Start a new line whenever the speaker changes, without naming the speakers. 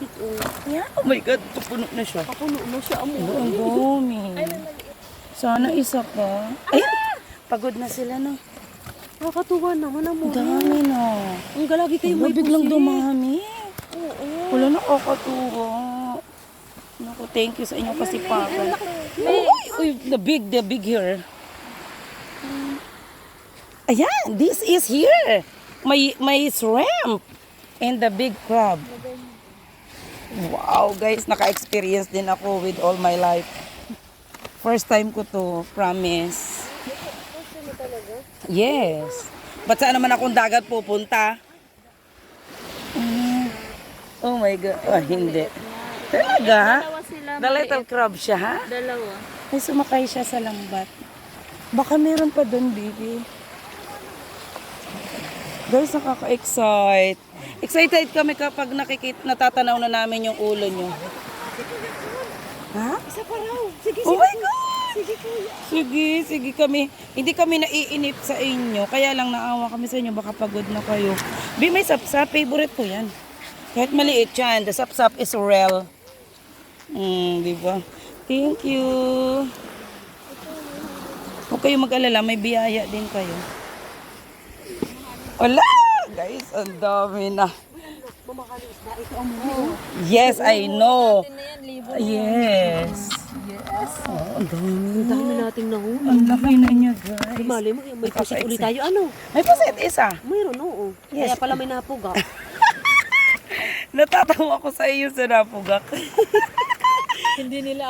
pusit, oh.
Yeah. Oh my God, pupuno na siya.
Kapuno na siya, amo.
Ang dumi. Sana isa pa. Ay, pagod na sila, no?
Nakakatuwa naman, amo.
Ang dami, no?
Ang galagi kayo may
Biglang
pusit.
dumami.
Oo.
Wala, nakakatuwa. Naku, thank you sa inyong kasipagan. Uy, the big here. Ayan, this is here. My shrimp and the big crab. Wow, guys, naka-experience din ako with all my life. First time ko to, promise. Yes. Ba't saan naman akong dagat pupunta? Oh my God. Ah, hindi. Talaga?
Dalawa sila.
The little crab siya, ha?
Dalawa.
Ay, sumakay siya sa lambat. Baka meron pa doon, baby. Guys, nakaka-excite. Excited kami kapag natatanaw na namin yung ulo nyo. Ha?
Isa pa raw. Sige,
Oh my God!
sige, kuya.
Sige kami. Hindi kami naiinip sa inyo. Kaya lang naawa kami sa inyo. Baka pagod na kayo. Bi, may sapsap. Favorite ko yan. Kahit maliit yan. The sapsap is real. Diba? Thank you. Huwag kayo mag-alala. May biyaya din kayo. Wala! Guys, ang dami na. Yes, I know. Yes. Oh, ang dami.
Ang dami nating nahuli.
Ang laki na niya, guys.
Mali mo, may pusit ulit tayo. Ano?
May paset isa.
Mayroon, oo.
Yes.
Kaya pala may napuga.
Natatawa ko sa iyo sa napugak.
Hindi nila